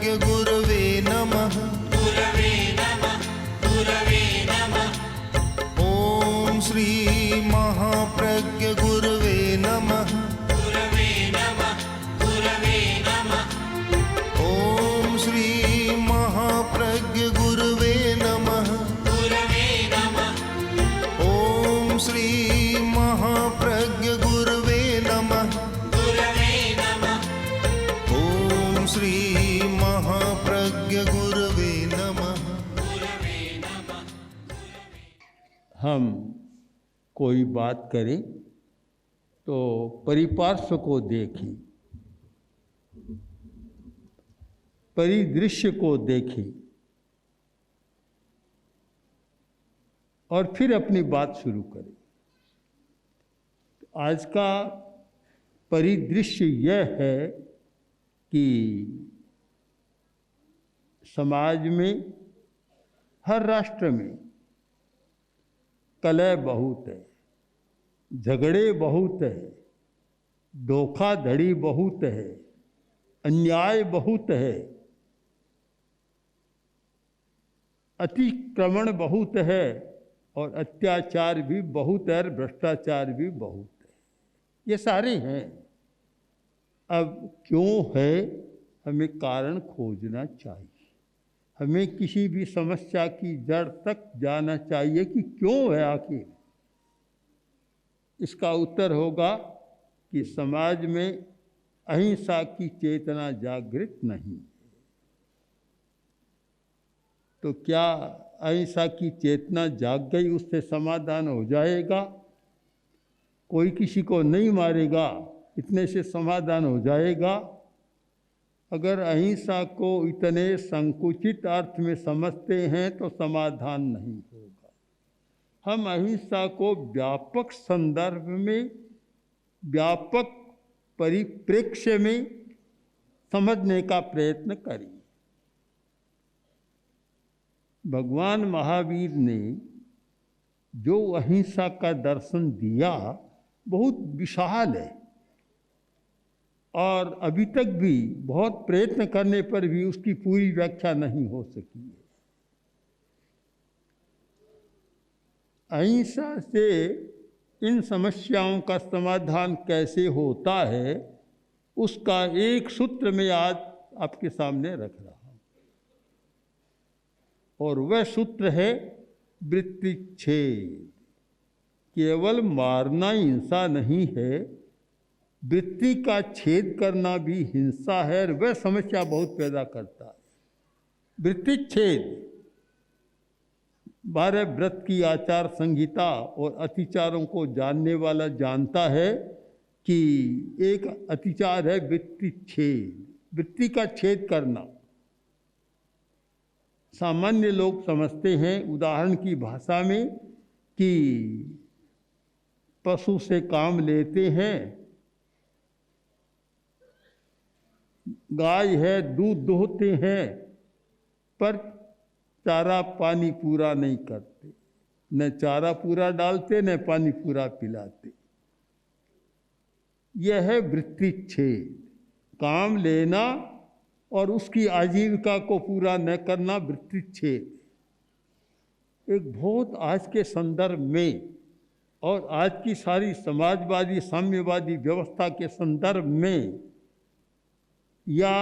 महाप्रज्ञ गुरवे नमः। गुरवे नमः, गुरवे नमः। ओम श्री महाप्रज्ञ गुरवे नमः। गुरवे नमः, गुरवे नमः। ओम श्री महाप्रज्ञ गुरवे नमः। गुरवे नमः, ओम श्री महाप्रज्ञ गुरवे नमः। गुरवे नमः। ओम श्री महाप्रज्ञ गुरवे नमः। गुरवे नमः। हम कोई बात करें तो परिपार्श्व को देखें, परिदृश्य को देखें और फिर अपनी बात शुरू करें। आज का परिदृश्य यह है कि समाज में, हर राष्ट्र में कलह बहुत है, झगड़े बहुत है, धोखाधड़ी बहुत है, अन्याय बहुत है, अतिक्रमण बहुत है और अत्याचार भी बहुत है और भ्रष्टाचार भी बहुत है। ये सारे हैं। अब क्यों है, हमें कारण खोजना चाहिए। हमें किसी भी समस्या की जड़ तक जाना चाहिए कि क्यों है आखिर। इसका उत्तर होगा कि समाज में अहिंसा की चेतना जागृत नहीं। तो क्या अहिंसा की चेतना जाग गई, उससे समाधान हो जाएगा? कोई किसी को नहीं मारेगा, इतने से समाधान हो जाएगा? अगर अहिंसा को इतने संकुचित अर्थ में समझते हैं तो समाधान नहीं होगा। हम अहिंसा को व्यापक संदर्भ में, व्यापक परिप्रेक्ष्य में समझने का प्रयत्न करें। भगवान महावीर ने जो अहिंसा का दर्शन दिया बहुत विशाल है और अभी तक भी बहुत प्रयत्न करने पर भी उसकी पूरी व्याख्या नहीं हो सकी है। अहिंसा से इन समस्याओं का समाधान कैसे होता है, उसका एक सूत्र मैं आज आपके सामने रख रहा हूँ और वह सूत्र है वृत्तिच्छेद। केवल मारना हिंसा नहीं है, वृत्ति का छेद करना भी हिंसा है और वह समस्या बहुत पैदा करता है। वृत्तिच्छेद 12 व्रत की आचार संहिता और अतिचारों को जानने वाला जानता है कि एक अतिचार है वृत्तिच्छेद, वृत्ति का छेद करना। सामान्य लोग समझते हैं उदाहरण की भाषा में कि पशु से काम लेते हैं, गाय है दूध दोहते हैं पर चारा पानी पूरा नहीं करते, न चारा पूरा डालते न पानी पूरा पिलाते। यह है वृत्तिच्छेद, काम लेना और उसकी आजीविका को पूरा न करना वृत्तिच्छेद। एक बहुत आज के संदर्भ में और आज की सारी समाजवादी साम्यवादी व्यवस्था के संदर्भ में या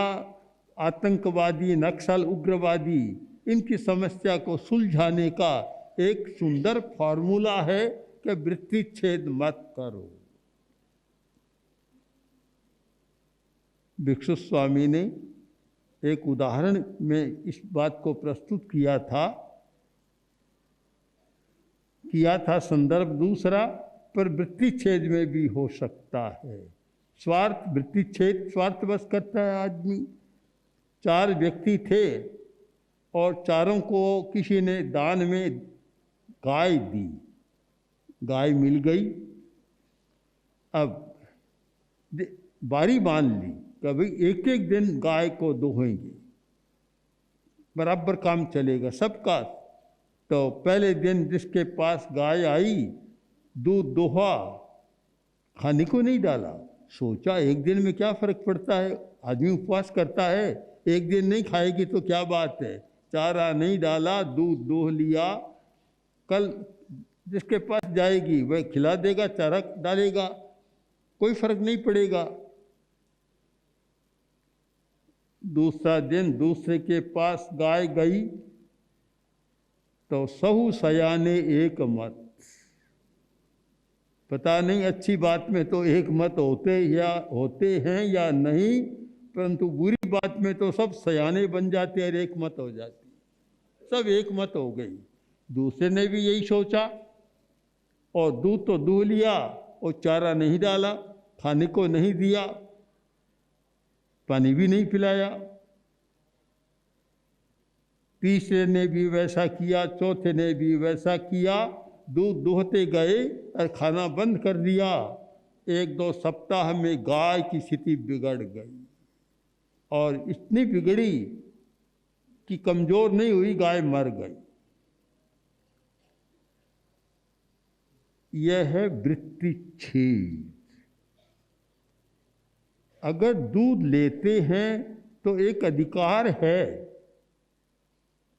आतंकवादी, नक्सल, उग्रवादी, इनकी समस्या को सुलझाने का एक सुंदर फॉर्मूला है कि वृत्तिच्छेद मत करो। भिक्षु स्वामी ने एक उदाहरण में इस बात को प्रस्तुत किया था संदर्भ दूसरा, पर वृत्तिच्छेद में भी हो सकता है। स्वार्थ, वृत्तिच्छेद स्वार्थवश करता है आदमी। 4 व्यक्ति थे और चारों को किसी ने दान में गाय दी, गाय मिल गई। अब बारी बांध ली, कभी एक एक दिन गाय को दोहेंगे, बराबर काम चलेगा सबका। तो पहले दिन जिसके पास गाय आई, दूध दोहा, खाने को नहीं डाला। सोचा एक दिन में क्या फर्क पड़ता है, आदमी उपवास करता है, एक दिन नहीं खाएगी तो क्या बात है, चारा नहीं डाला, दूध दोह लिया, कल जिसके पास जाएगी वह खिला देगा, चारा डालेगा, कोई फर्क नहीं पड़ेगा। दूसरा दिन दूसरे के पास गाय गई तो सहु सयाने एक मत। पता नहीं अच्छी बात में तो एक मत होते हैं या नहीं, परंतु बुरी बात में तो सब सयाने बन जाते हैं और एक मत हो जाती, सब एक मत हो गई। दूसरे ने भी यही सोचा और दूध तो दूह लिया और चारा नहीं डाला, खाने को नहीं दिया, पानी भी नहीं पिलाया। तीसरे ने भी वैसा किया, चौथे ने भी वैसा किया, दूध दोहते गए और खाना बंद कर दिया। 1-2 सप्ताह में गाय की स्थिति बिगड़ गई और इतनी बिगड़ी कि कमजोर नहीं हुई, गाय मर गई। यह है वृत्तिच्छेद। अगर दूध लेते हैं तो एक अधिकार है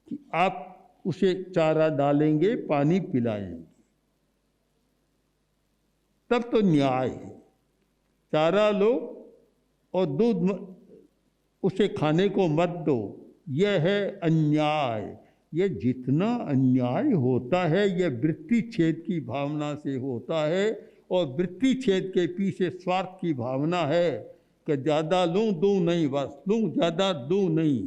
कि आप उसे चारा डालेंगे, पानी पिलाएंगे, तब तो न्याय है। चारा लो और दूध उसे खाने को मत दो, यह है अन्याय। यह जितना अन्याय होता है यह वृत्ति छेद की भावना से होता है, और वृत्ति छेद के पीछे स्वार्थ की भावना है कि ज़्यादा लूँ दूँ नहीं, बस लूँ ज़्यादा दूँ नहीं।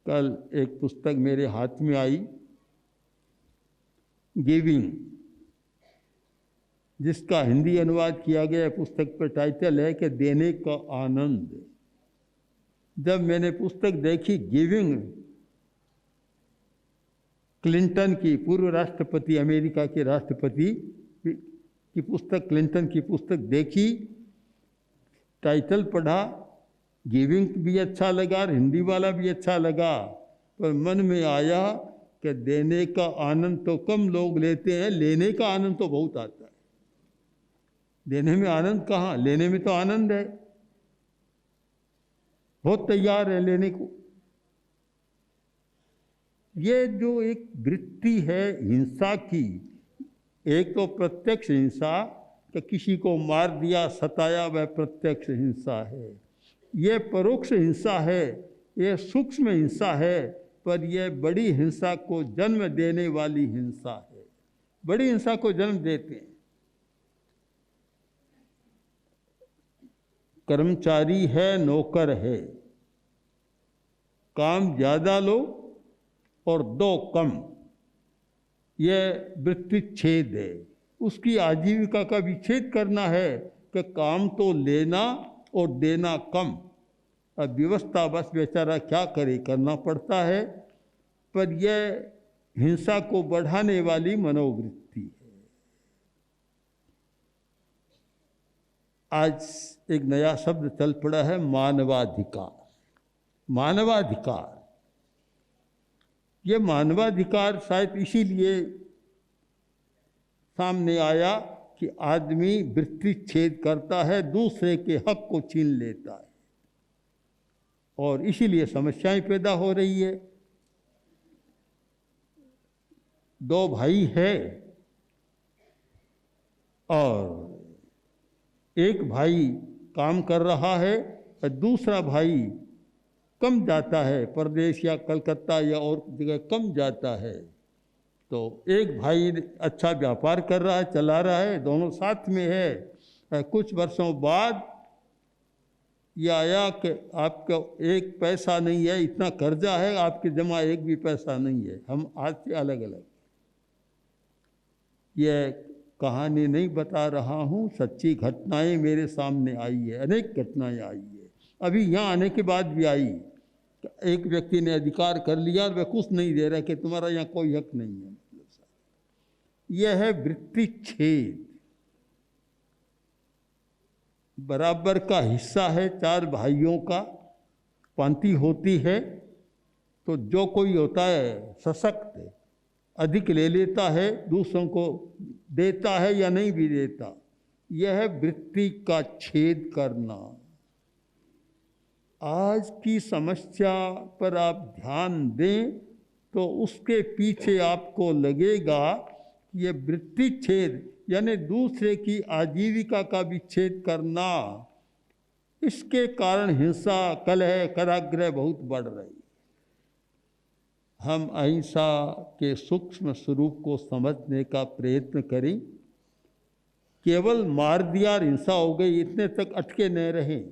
कल एक पुस्तक मेरे हाथ में आई, गिविंग, जिसका हिंदी अनुवाद किया गया। पुस्तक पर टाइटल है कि देने का आनंद। जब मैंने पुस्तक देखी, गिविंग, क्लिंटन की, पूर्व राष्ट्रपति, अमेरिका के राष्ट्रपति की पुस्तक, क्लिंटन की पुस्तक देखी, टाइटल पढ़ा, गिविंग भी अच्छा लगा, हिंदी वाला भी अच्छा लगा, पर मन में आया कि देने का आनंद तो कम लोग लेते हैं, लेने का आनंद तो बहुत आता है। देने में आनंद कहाँ, लेने में तो आनंद है, बहुत तैयार है लेने को। ये जो एक वृत्ति है हिंसा की, एक तो प्रत्यक्ष हिंसा कि किसी को मार दिया, सताया, वह प्रत्यक्ष हिंसा है। ये परोक्ष हिंसा है, ये सूक्ष्म हिंसा है, पर यह बड़ी हिंसा को जन्म देने वाली हिंसा है। बड़ी हिंसा को जन्म देते हैं। कर्मचारी है, नौकर है, काम ज़्यादा लो और दो कम, यह वृत्तिच्छेद है। उसकी आजीविका का विच्छेद करना है कि काम तो लेना और देना कम। अब व्यवस्था बस बेचारा क्या करे, करना पड़ता है, पर यह हिंसा को बढ़ाने वाली मनोवृत्ति है। आज एक नया शब्द चल पड़ा है, मानवाधिकार। मानवाधिकार, ये मानवाधिकार शायद इसीलिए सामने आया कि आदमी वृत्तिच्छेद करता है, दूसरे के हक को छीन लेता है, और इसीलिए समस्याएं पैदा हो रही है। 2 भाई है और एक भाई काम कर रहा है और दूसरा भाई कम जाता है, परदेश या कलकत्ता या और जगह कम जाता है। तो एक भाई अच्छा व्यापार कर रहा है, चला रहा है, दोनों साथ में है। कुछ वर्षों बाद यह आया कि आपका एक पैसा नहीं है, इतना कर्जा है, आपके जमा एक भी पैसा नहीं है, हम आज से अलग अलग। यह कहानी नहीं बता रहा हूँ, सच्ची घटनाएं मेरे सामने आई है, अनेक घटनाएं आई है। अभी यहाँ आने के बाद भी आई। एक व्यक्ति ने अधिकार कर लिया और वह कुछ नहीं दे रहा कि तुम्हारा यहाँ कोई हक नहीं है। यह है वृत्तिच्छेद। बराबर का हिस्सा है 4 भाइयों का, पांति होती है, तो जो कोई होता है सशक्त, अधिक ले लेता है, दूसरों को देता है या नहीं भी देता। यह है वृत्ति का छेद करना। आज की समस्या पर आप ध्यान दें तो उसके पीछे आपको लगेगा कि ये वृत्ति छेद यानी दूसरे की आजीविका का विच्छेद करना, इसके कारण हिंसा, कलह, कारागृह बहुत बढ़ रही। हम अहिंसा के सूक्ष्म स्वरूप को समझने का प्रयत्न करें। केवल मार दिया और हिंसा हो गई इतने तक अटके न रहें।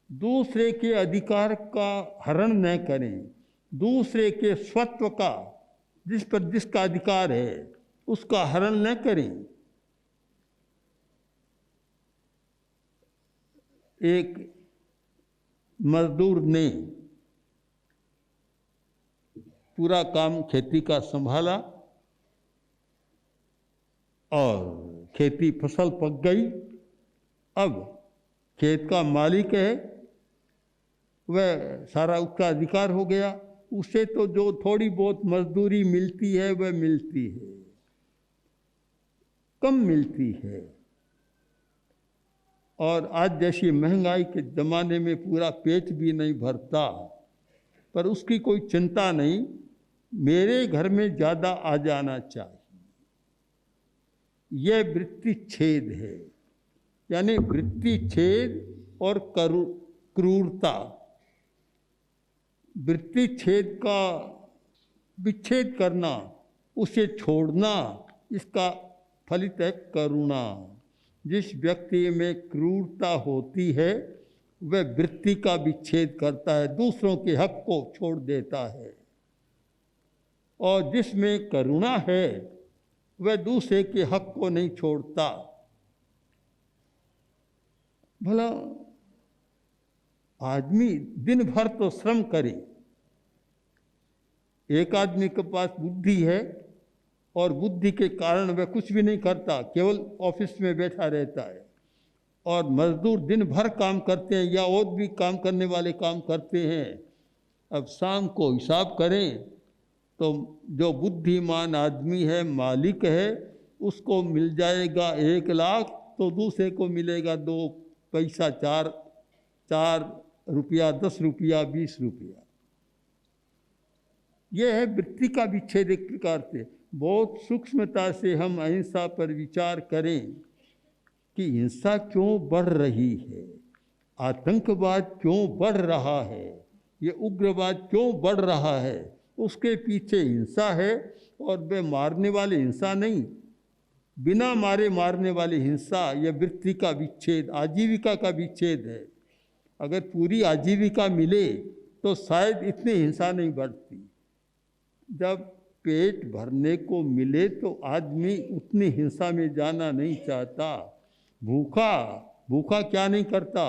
दूसरे के अधिकार का हरण न करें, दूसरे के स्वत्व का, जिस पर जिसका अधिकार है उसका हरण न करें। एक मजदूर ने पूरा काम खेती का संभाला और खेती फसल पक गई। अब खेत का मालिक है, वह सारा उसका अधिकार हो गया। उसे तो जो थोड़ी बहुत मजदूरी मिलती है वह मिलती है, कम मिलती है। और आज जैसी महंगाई के ज़माने में पूरा पेट भी नहीं भरता, पर उसकी कोई चिंता नहीं, मेरे घर में ज़्यादा आ जाना चाहिए। यह वृत्ति छेद है, यानी वृत्ति छेद और क्रूरता। वृत्ति छेद का विच्छेद करना, उसे छोड़ना, इसका फलित है करुणा। जिस व्यक्ति में क्रूरता होती है वह वृत्ति का विच्छेद करता है, दूसरों के हक को छोड़ देता है। और जिसमें करुणा है वह दूसरे के हक को नहीं छोड़ता। भला आदमी दिन भर तो श्रम करे, एक आदमी के पास बुद्धि है और बुद्धि के कारण वह कुछ भी नहीं करता, केवल ऑफिस में बैठा रहता है। और मजदूर दिन भर काम करते हैं या और भी काम करने वाले काम करते हैं। अब शाम को हिसाब करें तो जो बुद्धिमान आदमी है, मालिक है, उसको मिल जाएगा 1 लाख, तो दूसरे को मिलेगा 2 पैसा, 4 रुपया, 10 रुपया, 20 रुपया। यह है वृत्ति का विच्छेद। एक प्रकार से बहुत सूक्ष्मता से हम अहिंसा पर विचार करें कि हिंसा क्यों बढ़ रही है, आतंकवाद क्यों बढ़ रहा है, ये उग्रवाद क्यों बढ़ रहा है। उसके पीछे हिंसा है, और वे मारने वाले हिंसा नहीं, बिना मारे मारने वाली हिंसा। यह वृत्ति का विच्छेद, आजीविका का विच्छेद है। अगर पूरी आजीविका मिले तो शायद इतनी हिंसा नहीं बढ़ती। जब पेट भरने को मिले तो आदमी उतनी हिंसा में जाना नहीं चाहता। भूखा क्या नहीं करता।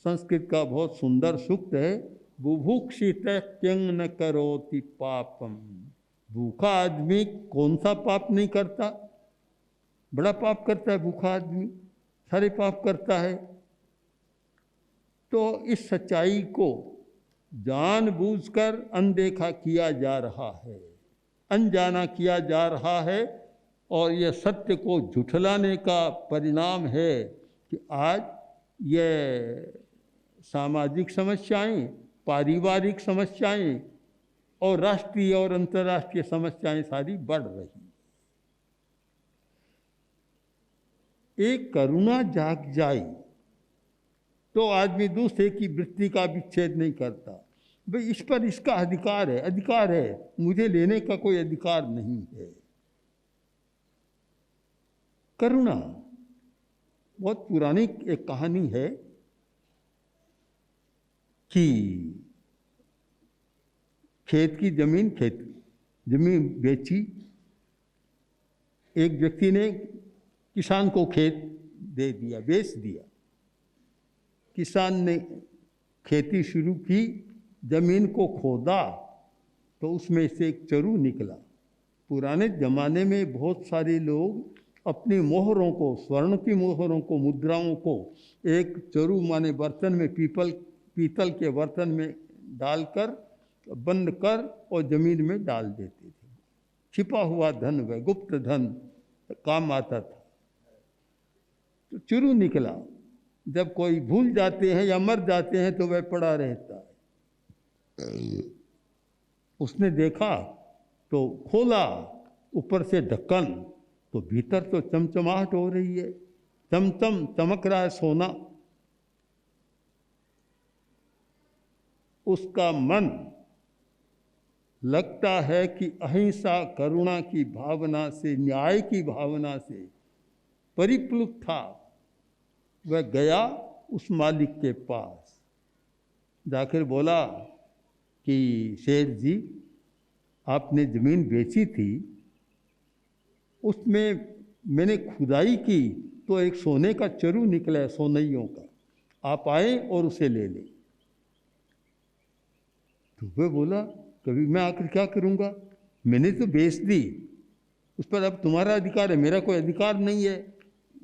संस्कृत का बहुत सुंदर सूक्त है, बुभुक्षित त्यंग न करोति पापम। भूखा आदमी कौन सा पाप नहीं करता? बड़ा पाप करता है भूखा आदमी, सारे पाप करता है। तो इस सच्चाई को जानबूझकर अनदेखा किया जा रहा है, अनजाना किया जा रहा है। और यह सत्य को झुठलाने का परिणाम है कि आज यह सामाजिक समस्याएं, पारिवारिक समस्याएं और राष्ट्रीय और अंतर्राष्ट्रीय समस्याएं सारी बढ़ रही। एक करुणा जाग जाए तो आदमी दूसरे की वृत्ति का विच्छेद नहीं करता। भाई इस पर इसका अधिकार है, अधिकार है, मुझे लेने का कोई अधिकार नहीं है। करुणा बहुत पुरानी एक कहानी है कि खेत की जमीन बेची। एक व्यक्ति ने किसान को खेत दे दिया, बेच दिया। किसान ने खेती शुरू की, जमीन को खोदा तो उसमें से एक चरु निकला। पुराने ज़माने में बहुत सारे लोग अपनी मोहरों को, स्वर्ण की मोहरों को, मुद्राओं को एक चरु माने बर्तन में, पीतल के बर्तन में डालकर बंद कर और जमीन में डाल देते थे। छिपा हुआ धन, वह गुप्त धन काम आता था। तो चरु निकला जब कोई भूल जाते हैं या मर जाते हैं तो वह पड़ा रहता है। उसने देखा तो खोला ऊपर से ढक्कन, तो भीतर तो चमचमाहट हो रही है, चमचम चमक रहा है सोना। उसका मन लगता है कि अहिंसा करुणा की भावना से, न्याय की भावना से परिप्लुत था। वह गया उस मालिक के पास, जाकर बोला कि शेठ जी, आपने ज़मीन बेची थी, उसमें मैंने खुदाई की तो एक सोने का चरु निकला है, सोनइयों का, आप आए और उसे ले लें। तो वह बोला, कभी मैं आकर क्या करूँगा, मैंने तो बेच दी, उस पर अब तुम्हारा अधिकार है, मेरा कोई अधिकार नहीं है।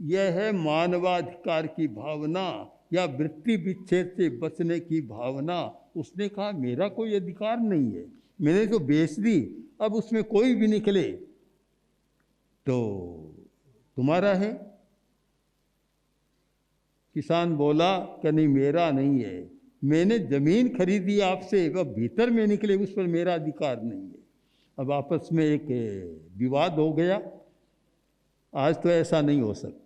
यह है मानवाधिकार की भावना या वृत्ति विच्छेद से बचने की भावना। उसने कहा मेरा कोई अधिकार नहीं है, मैंने तो बेच दी, अब उसमें कोई भी निकले तो तुम्हारा है। किसान बोला कि नहीं, मेरा नहीं है, मैंने ज़मीन खरीदी आपसे, वह भीतर में निकले उस पर मेरा अधिकार नहीं है। अब आपस में एक विवाद हो गया। आज तो ऐसा नहीं हो सकता।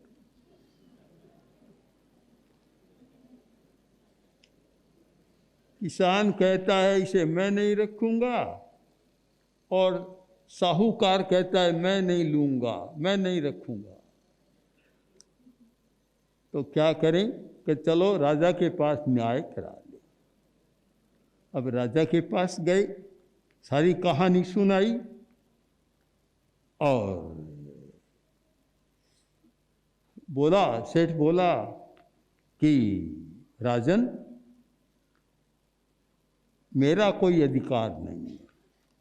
किसान कहता है इसे मैं नहीं रखूँगा, और साहूकार कहता है मैं नहीं लूँगा, मैं नहीं रखूँगा। तो क्या करें कि चलो राजा के पास न्याय करा ले। अब राजा के पास गए, सारी कहानी सुनाई, और बोला, सेठ बोला कि राजन, मेरा कोई अधिकार नहीं है।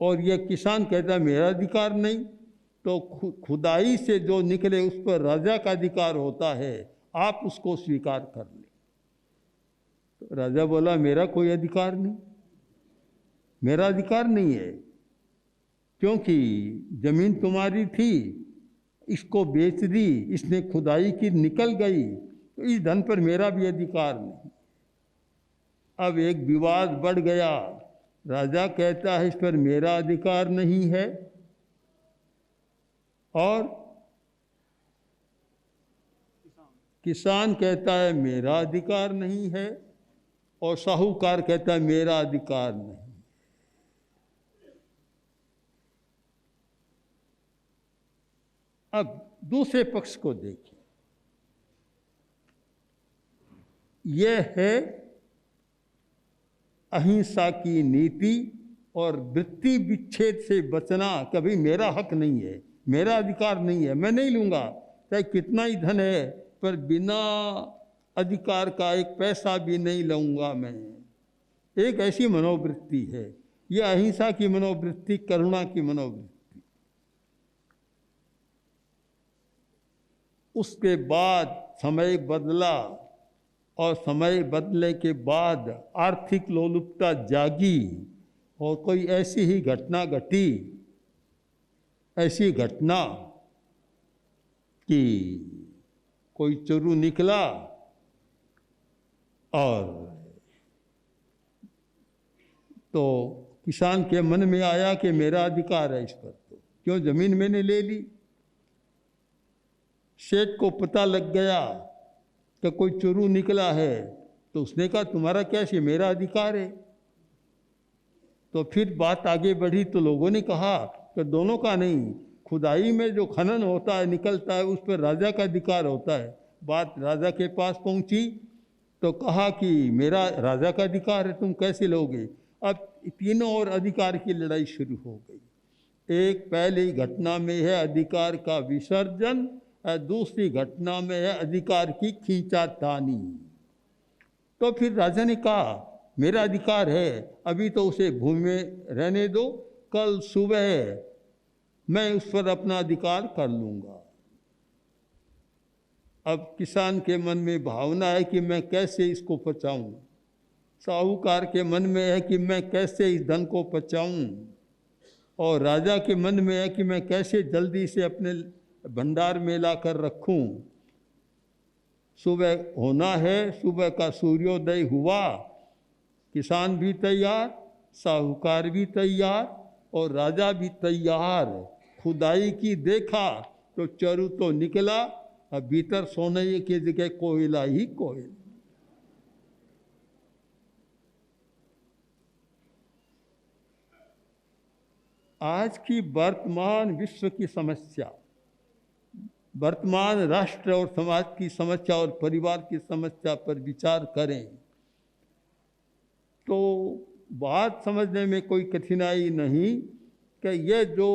और यह किसान कहता है मेरा अधिकार नहीं, तो खुदाई से जो निकले उस पर राजा का अधिकार होता है, आप उसको स्वीकार कर लें। तो राजा बोला मेरा कोई अधिकार नहीं, मेरा अधिकार नहीं है, क्योंकि जमीन तुम्हारी थी, इसको बेच दी, इसने खुदाई की निकल गई, तो इस धन पर मेरा भी अधिकार नहीं। अब एक विवाद बढ़ गया। राजा कहता है इस पर मेरा अधिकार नहीं है, और किसान कहता है मेरा अधिकार नहीं है, और साहूकार कहता है मेरा अधिकार नहीं। अब दूसरे पक्ष को देखिए, यह है अहिंसा की नीति और वृत्ति विच्छेद से बचना। कभी मेरा हक नहीं है, मेरा अधिकार नहीं है, मैं नहीं लूँगा, चाहे कितना ही धन है, पर बिना अधिकार का एक पैसा भी नहीं लूँगा मैं। एक ऐसी मनोवृत्ति है, यह अहिंसा की मनोवृत्ति, करुणा की मनोवृत्ति। उसके बाद समय बदला, और समय बदलने के बाद आर्थिक लोलुपता जागी, और कोई ऐसी ही घटना घटी, ऐसी घटना कि कोई चोरू निकला, और तो किसान के मन में आया कि मेरा अधिकार है इस पर, तो क्यों ज़मीन मैंने ले ली। सेठ को पता लग गया कि कोई चोरू निकला है, तो उसने कहा तुम्हारा क्या है, मेरा अधिकार है। तो फिर बात आगे बढ़ी, तो लोगों ने कहा कि दोनों का नहीं, खुदाई में जो खनन होता है, निकलता है, उस पर राजा का अधिकार होता है। बात राजा के पास पहुंची, तो कहा कि मेरा राजा का अधिकार है, तुम कैसे लोगे। अब तीनों और अधिकार की लड़ाई शुरू हो गई। एक पहली घटना में है अधिकार का विसर्जन, और दूसरी घटना में है अधिकार की खींचातानी। तो फिर राजा ने कहा मेरा अधिकार है, अभी तो उसे भूमि में रहने दो, कल सुबह मैं उस पर अपना अधिकार कर लूँगा। अब किसान के मन में भावना है कि मैं कैसे इसको बचाऊं, साहूकार के मन में है कि मैं कैसे इस धन को बचाऊं, और राजा के मन में है कि मैं कैसे जल्दी से अपने भंडार में लाकर रखूं। सुबह होना है, सुबह का सूर्योदय हुआ, किसान भी तैयार, साहूकार भी तैयार और राजा भी तैयार। खुदाई की देखा तो चरु तो निकला, अब भीतर सोने की जगह कोयला ही कोयला। आज की वर्तमान विश्व की समस्या, वर्तमान राष्ट्र और समाज की समस्या और परिवार की समस्या पर विचार करें तो बात समझने में कोई कठिनाई नहीं कि यह जो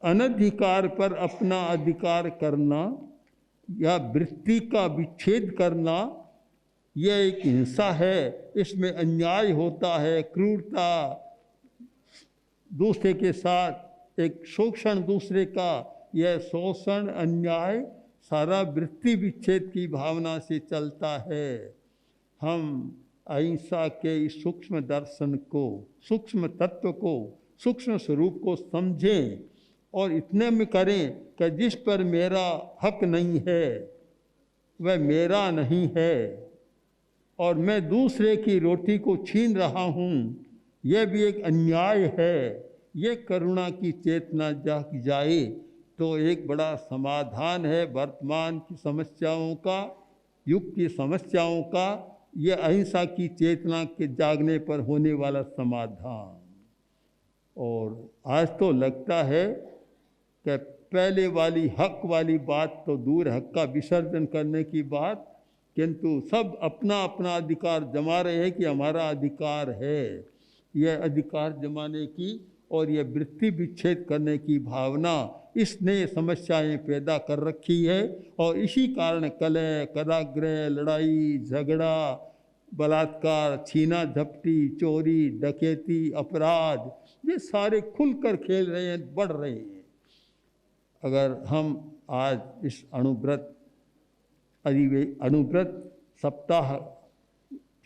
अनधिकार पर अपना अधिकार करना या वृत्ति का विच्छेद करना, यह एक हिंसा है। इसमें अन्याय होता है, क्रूरता, दूसरे के साथ एक शोषण, दूसरे का यह शोषण, अन्याय सारा वृत्ति विच्छेद की भावना से चलता है। हम अहिंसा के इस सूक्ष्म दर्शन को, सूक्ष्म तत्व को, सूक्ष्म स्वरूप को समझें और इतने में करें कि जिस पर मेरा हक नहीं है वह मेरा नहीं है और मैं दूसरे की रोटी को छीन रहा हूँ, यह भी एक अन्याय है। ये करुणा की चेतना जाग जाए तो एक बड़ा समाधान है वर्तमान की समस्याओं का, युग की समस्याओं का, ये अहिंसा की चेतना के जागने पर होने वाला समाधान। और आज तो लगता है कि पहले वाली हक वाली बात तो दूर, हक का विसर्जन करने की बात, किंतु सब अपना अपना अधिकार जमा रहे हैं कि हमारा अधिकार है। यह अधिकार जमाने की और यह वृत्ति विच्छेद करने की भावना, इसने समस्याएं पैदा कर रखी है और इसी कारण कलह, कराग्रह, लड़ाई, झगड़ा, बलात्कार, छीना झपटी, चोरी, डकैती, अपराध, ये सारे खुलकर खेल रहे हैं, बढ़ रहे हैं। अगर हम आज इस अणुव्रत सप्ताह,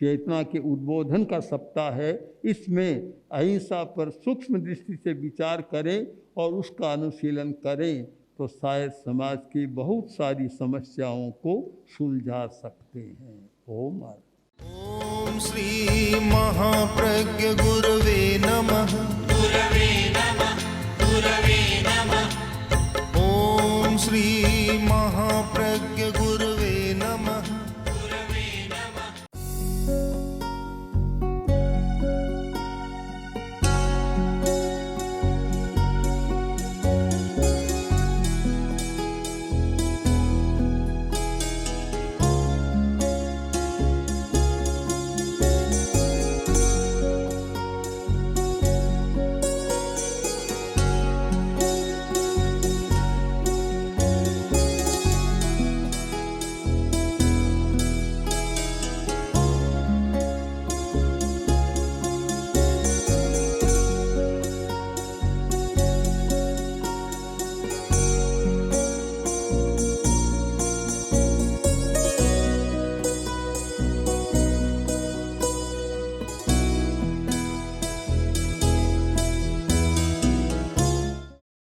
चेतना के उद्बोधन का सप्ताह है, इसमें अहिंसा पर सूक्ष्म दृष्टि से विचार करें और उसका अनुशीलन करें तो शायद समाज की बहुत सारी समस्याओं को सुलझा सकते हैं। ओम। ओम श्री महाप्रज्ञ गुरवे नमः।